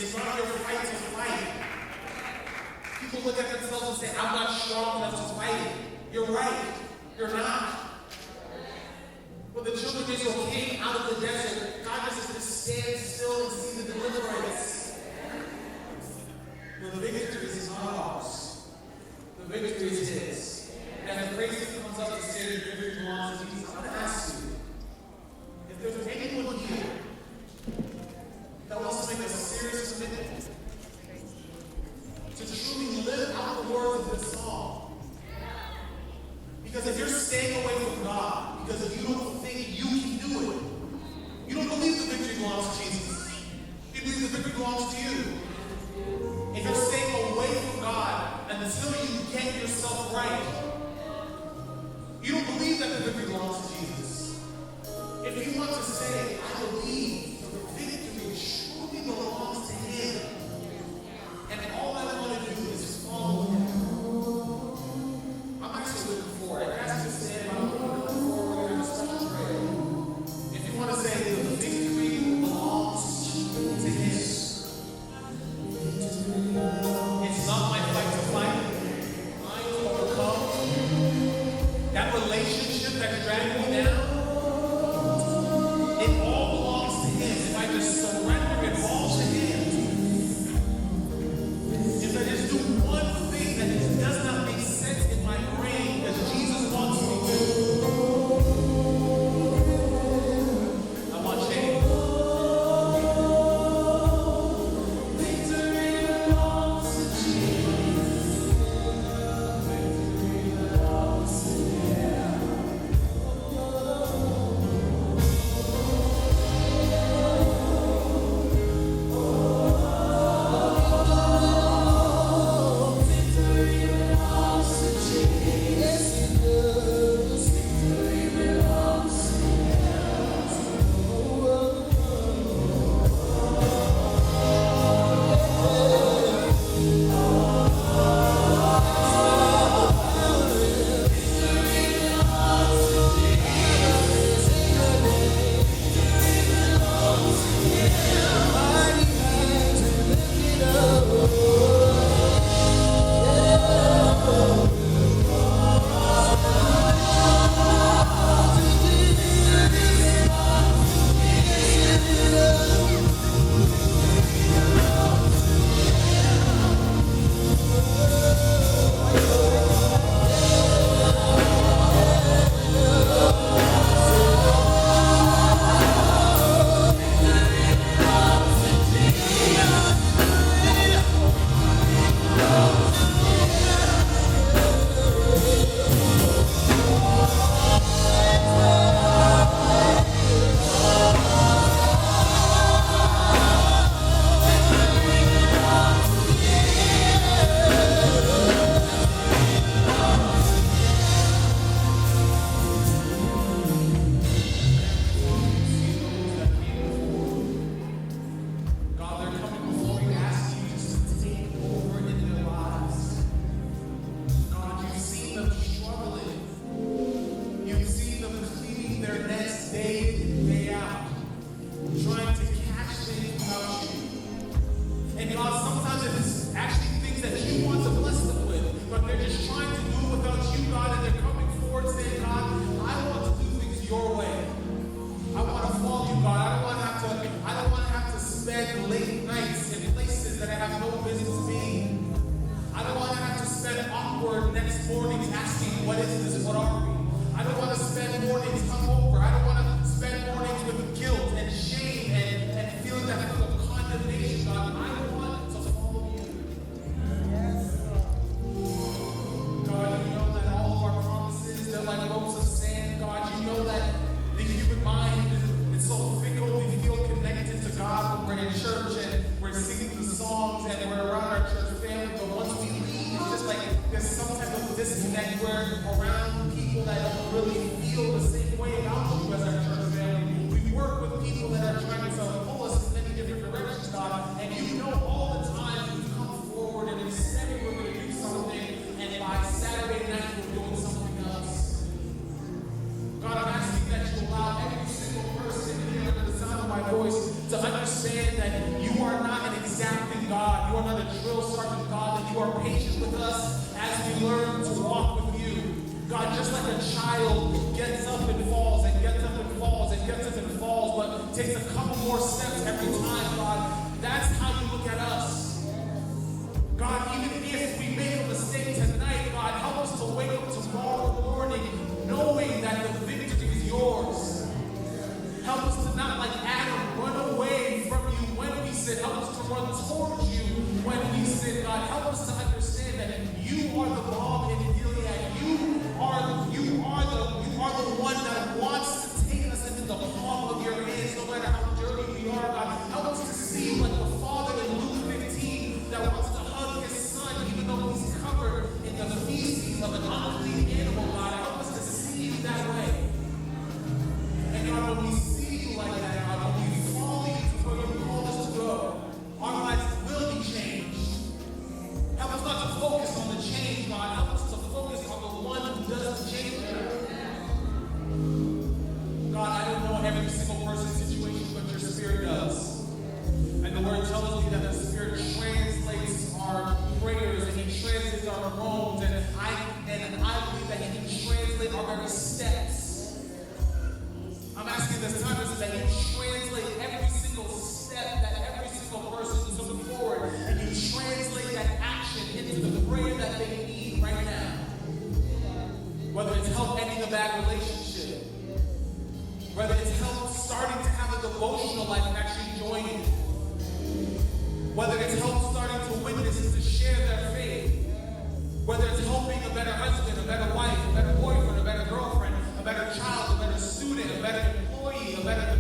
It's not your fight to fight. People look at themselves and say, I'm not strong enough to fight it. You're right. You're not. When the children of Israel came out of the desert, God just said to stand still and see the deliverance. Well, the victory is not ours. The victory is His. And as the praise comes up to say the victory belongs to Jesus, I want to ask you, if there's anyone here that wants to make a serious commitment to truly live out the words of this song, because if you're staying away from God because you don't think you can do it, you don't believe the victory belongs to Jesus. You believe the victory belongs to you. If you're staying away from God until you get yourself right, you don't believe that the victory belongs to Jesus. If you want to say, I believe the victory truly belongs to Him, and all I want to do is follow Him, I'm actually looking for it. As you stand, I'm looking for we're going to have a special prayer. If you want to say the victory belongs to Him, it's not my fight to fight, mine to overcome. That relationship that's dragging me down, it all belongs to Him. If I just surrender it all to Him, if I just do one thing that does not make sense in my brain as Jesus wants me to, I want change. Victory belongs to Jesus. Victory belongs to Him. Victory belongs to Jesus. Victory belongs to God, they're coming before you, asking you just to take over in their lives. God, you've seen them struggling. You've seen them cleaning their nets day in, day out, trying to catch things without you. And God, sometimes it's actually things that you want to bless them with, but they're just trying to do it without you, God, and they're coming forward saying, God, I want to do things your way. I want to follow you, God. I don't want to have to spend late nights in places that I have no business being. I don't want to have to spend awkward next mornings asking, what is this? What are we? I don't want to spend mornings hungover. I don't want to spend mornings with guilt and shame and feeling that kind of condemnation, God. I want to follow you. God, you know that all of our promises, they're like ropes of sand. God, you know that the human mind is so fickle. We feel connected to God when we're in church and we're singing the songs and we're around our church family. But once we leave, it's just like there's some type of disconnect. We're around people that don't really feel the same way about you as our church family. We work with people that are trying to pull us in many different directions, God. And you know all the time we've come forward and we said we were going to do something, and by Saturday night we're doing something else. God, I'm asking that you allow every single person here under the sound of my voice to understand that you are not an exact drill sergeant, God, that you are patient with us as we learn to walk with you. God, just like a child gets up and falls and gets up and falls and gets up and falls, but takes a couple more steps every time, God, that's how you look at us. God, even if we make a mistake tonight, God, help us to wake up tomorrow morning knowing that the victory is yours. Help us to not, like Adam, run away from you when we sin. Help us to run towards you when we sin, God. Help us to understand that you are the balm in Gilead. You are the one that wants to take us into the palm of your hands, no matter how dirty we are, God. Help us to see like the Father in Luke 15 that wants to hug his son, even though he's covered in the feces of an unclean animal, God. Help us to see you that way. And God, when we see you like that, God, when we follow you to where you called us to go, our lives will be changed. Help us not to focus on the change, God. Help us to focus on the one who does the change. God, I don't know every single person's situation, but your Spirit does. And the Word tells me that the Spirit translates our prayers and He translates our groans, and I believe that He can translate our very steps. I'm asking this time that you translate every single step that every single person is looking forward, and you translate that action into the prayer that they need right now. Whether it's help ending a bad relationship, whether it's help starting to have a devotional life and actually joining, whether it's help starting to witness and to share their faith, whether it's helping a better husband, a better wife, a better boyfriend, a better girlfriend, a better child, a better student, a better employee, a better